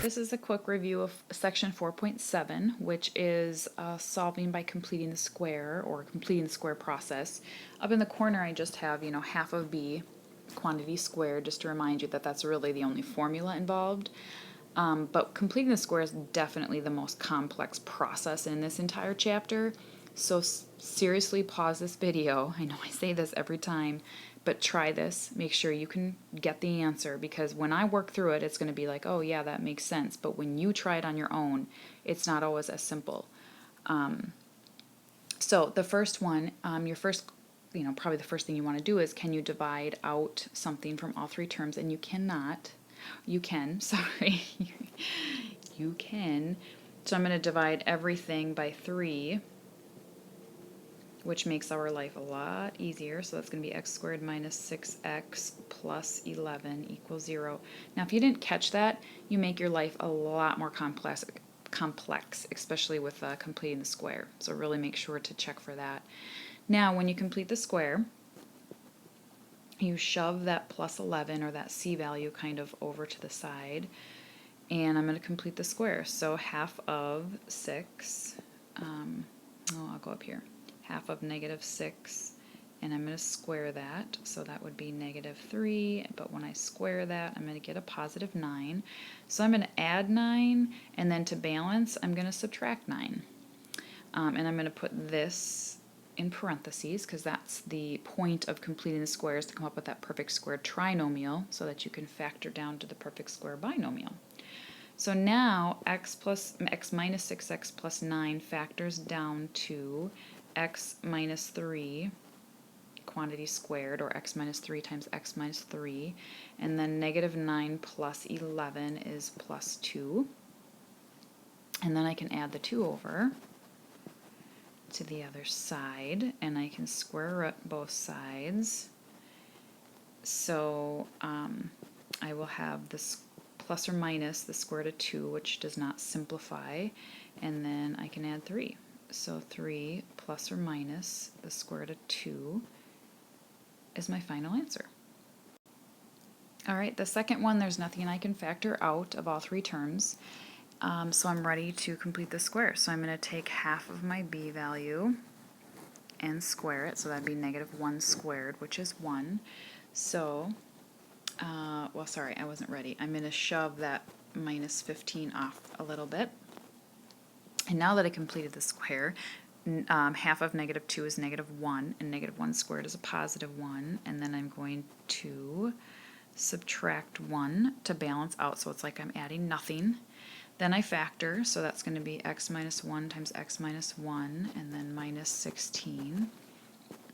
This is a quick review of section 4.7, which is solving by completing the square or completing the square process. Up in the corner I just have, half of b quantity squared, just to remind you that that's really the only formula involved. But completing the square is definitely the most complex process in this entire chapter. So seriously pause this video. I know I say this every time, but try this. Make sure you can get the answer, because when I work through it, it's going to be like, oh yeah, that makes sense. But when you try it on your own, it's not always as simple. So the first one, probably the first thing you want to do is, can you divide out something from all three terms? And you cannot. You can, sorry. You can. So I'm going to divide everything by 3, which makes our life a lot easier. So that's going to be x squared minus 6x plus 11 equals 0. Now, if you didn't catch that, you make your life a lot more complex, especially with completing the square. So really make sure to check for that. Now, when you complete the square, you shove that plus 11, or that c value, kind of over to the side, and I'm going to complete the square. So half of 6, I'll go up here, half of negative 6, and I'm going to square that, so that would be negative 3, but when I square that, I'm going to get a positive 9. So I'm going to add 9, and then to balance, I'm going to subtract 9. And I'm going to put this in parentheses, because that's the point of completing the squares, to come up with that perfect square trinomial, so that you can factor down to the perfect square binomial. So now x minus 6x plus 9 factors down to x minus 3 quantity squared, or x minus 3 times x minus 3, and then negative 9 plus 11 is plus 2. And then I can add the 2 over to the other side, and I can square root both sides. So I will have this plus or minus the square root of 2, which does not simplify, and then I can add 3. So 3 plus or minus the square root of 2 is my final answer. Alright, the second one, there's nothing I can factor out of all three terms. So I'm ready to complete the square. So I'm going to take half of my b value and square it. So that'd be negative 1 squared, which is 1. So, well, sorry, I wasn't ready. I'm going to shove that minus 15 off a little bit. And now that I completed the square, half of negative 2 is negative 1, and negative 1 squared is a positive 1. And then I'm going to subtract 1 to balance out, so it's like I'm adding nothing. Then I factor, so that's going to be x minus 1 times x minus 1, and then minus 16.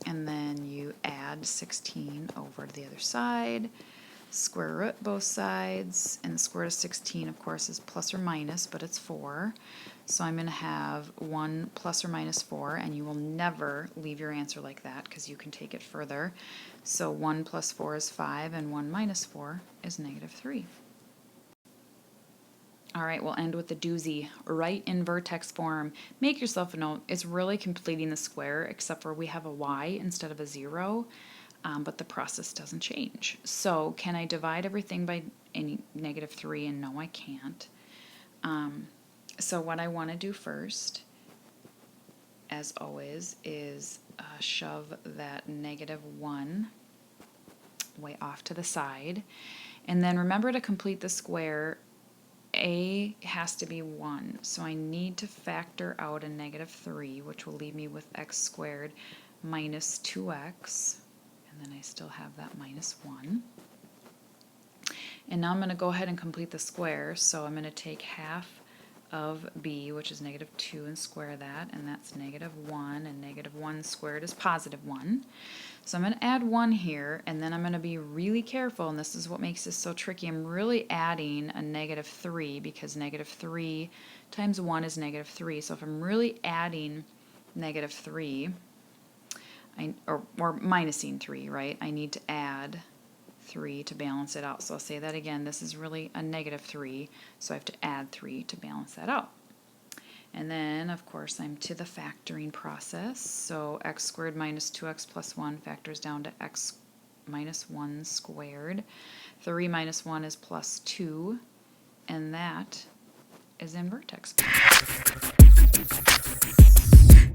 And then you add 16 over to the other side, square root both sides, and the square root of 16, of course, is plus or minus, but it's 4. So I'm going to have 1 plus or minus 4, and you will never leave your answer like that, because you can take it further. So 1 plus 4 is 5, and 1 minus 4 is negative 3. Alright, we'll end with the doozy. Write in vertex form. Make yourself a note. It's really completing the square, except for we have a y instead of a 0, but the process doesn't change. So can I divide everything by any negative 3? And no, I can't. So what I want to do first, as always, is shove that negative 1 way off to the side. And then remember, to complete the square, a has to be 1, so I need to factor out a negative 3, which will leave me with x squared minus 2x, and then I still have that minus 1. And now I'm going to go ahead and complete the square, so I'm going to take half of b, which is negative 2, and square that, and that's negative 1, and negative 1 squared is positive 1. So I'm going to add 1 here, and then I'm going to be really careful, and this is what makes this so tricky. I'm really adding a negative 3, because negative 3 times 1 is negative 3. So if I'm really adding negative 3, or minusing 3, right, I need to add 3 to balance it out. So I'll say that again. This is really a negative 3, so I have to add 3 to balance that out. And then, of course, I'm to the factoring process. So x squared minus 2x plus 1 factors down to x minus 1 squared. 3 minus 1 is plus 2. and that is in vertex.